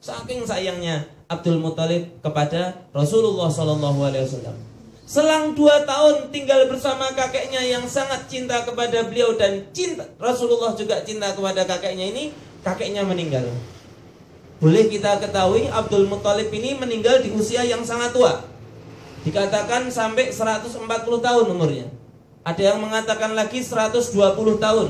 Saking sayangnya Abdul Muthalib kepada Rasulullah SAW. Selang 2 tahun tinggal bersama kakeknya yang sangat cinta kepada beliau, dan cinta Rasulullah juga cinta kepada kakeknya ini, kakeknya meninggal. Boleh kita ketahui Abdul Muthalib ini meninggal di usia yang sangat tua. Dikatakan sampai 140 tahun umurnya. Ada yang mengatakan lagi 120 tahun.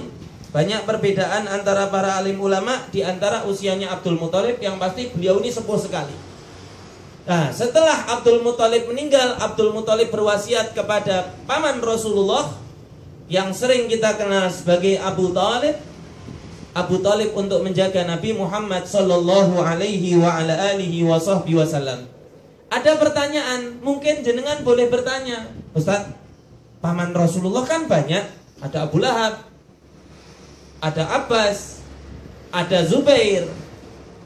Banyak perbedaan antara para alim ulama di antara usianya Abdul Muthalib. Yang pasti beliau ini sepuh sekali. Nah, setelah Abdul Muthalib meninggal, Abdul Muthalib berwasiat kepada paman Rasulullah yang sering kita kenal sebagai Abu Thalib. Abu Thalib untuk menjaga Nabi Muhammad sallallahu alaihi wa ala alihi wa sahbihi wasallam. Ada pertanyaan, mungkin jenengan boleh bertanya, Ustaz, paman Rasulullah kan banyak. Ada Abu Lahab, ada Abbas, ada Zubair,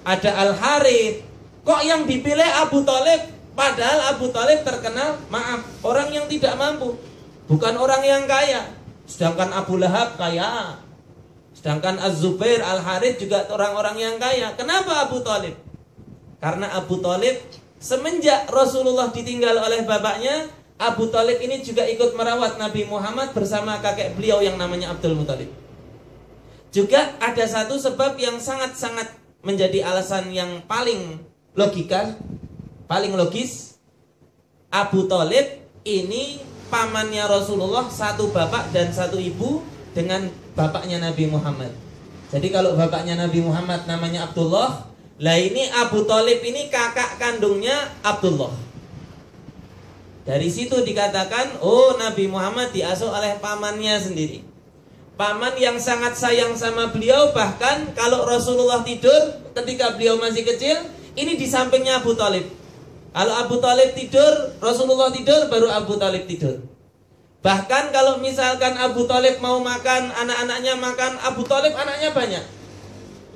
ada Al-Harith. Kok yang dipilih Abu Thalib? Padahal Abu Thalib terkenal, maaf, orang yang tidak mampu, bukan orang yang kaya. Sedangkan Abu Lahab kaya, sedangkan Az-Zubair, Al-Harith juga orang-orang yang kaya. Kenapa Abu Thalib? Karena Abu Thalib semenjak Rasulullah ditinggal oleh bapaknya, Abu Thalib ini juga ikut merawat Nabi Muhammad bersama kakek beliau yang namanya Abdul Muthalib. Juga ada satu sebab yang sangat-sangat menjadi alasan yang paling logika, paling logis. Abu Thalib ini pamannya Rasulullah, satu bapak dan satu ibu dengan bapaknya Nabi Muhammad. Jadi kalau bapaknya Nabi Muhammad namanya Abdullah, lah ini Abu Thalib ini kakak kandungnya Abdullah. Dari situ dikatakan, oh, Nabi Muhammad diasuh oleh pamannya sendiri. Paman yang sangat sayang sama beliau. Bahkan kalau Rasulullah tidur ketika beliau masih kecil, ini di sampingnya Abu Thalib. Kalau Abu Thalib tidur, Rasulullah tidur, baru Abu Thalib tidur. Bahkan kalau misalkan Abu Thalib mau makan, anak-anaknya makan, Abu Thalib anaknya banyak.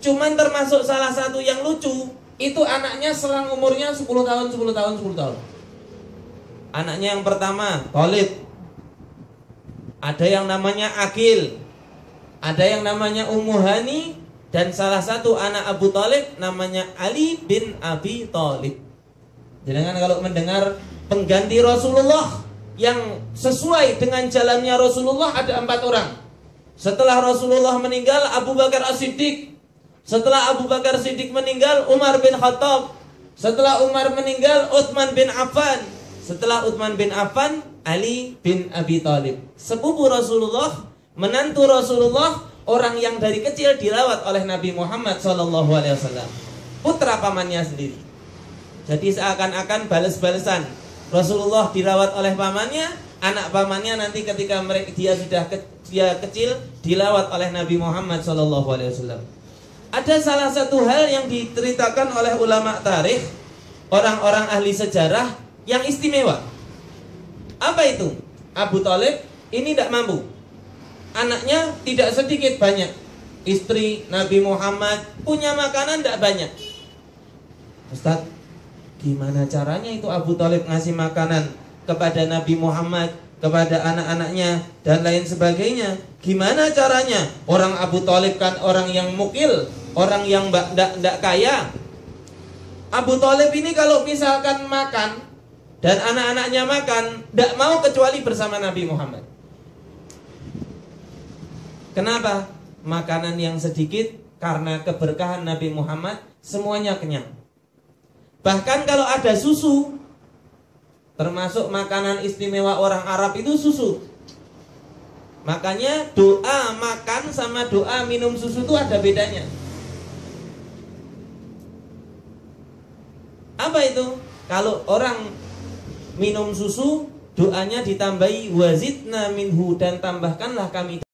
Cuman termasuk salah satu yang lucu, itu anaknya selang umurnya 10 tahun, 10 tahun, 10 tahun. Anaknya yang pertama, Thalib. Ada yang namanya Akil, ada yang namanya Ummu Hani, dan salah satu anak Abu Thalib namanya Ali bin Abi Thalib. Jangan kalau mendengar pengganti Rasulullah yang sesuai dengan jalannya Rasulullah ada 4 orang. Setelah Rasulullah meninggal, Abu Bakar As-Siddiq. Setelah Abu Bakar Siddiq meninggal, Umar bin Khattab. Setelah Umar meninggal, Utsman bin Affan. Setelah Utsman bin Affan, Ali bin Abi Thalib. Sepupu Rasulullah, menantu Rasulullah, orang yang dari kecil dirawat oleh Nabi Muhammad SAW. Putra pamannya sendiri. Jadi seakan-akan balas-balasan. Rasulullah dirawat oleh pamannya, anak pamannya nanti ketika dia sudah kecil dirawat oleh Nabi Muhammad SAW. Ada salah satu hal yang diceritakan oleh ulama tarikh, orang-orang ahli sejarah yang istimewa. Apa itu? Abu Thalib ini tidak mampu. Anaknya tidak sedikit, banyak. Istri Nabi Muhammad punya makanan tidak banyak. Ustaz, gimana caranya itu Abu Thalib ngasih makanan kepada Nabi Muhammad, kepada anak-anaknya dan lain sebagainya? Gimana caranya? Orang Abu Thalib kan orang yang mukil, orang yang tidak kaya. Abu Thalib ini kalau misalkan makan dan anak-anaknya makan, tidak mau kecuali bersama Nabi Muhammad. Kenapa? Makanan yang sedikit, karena keberkahan Nabi Muhammad semuanya kenyang. Bahkan kalau ada susu, termasuk makanan istimewa orang Arab itu susu. Makanya doa makan sama doa minum susu itu ada bedanya. Apa itu? Kalau orang minum susu, doanya ditambahi wazidna minhu, dan tambahkanlah kami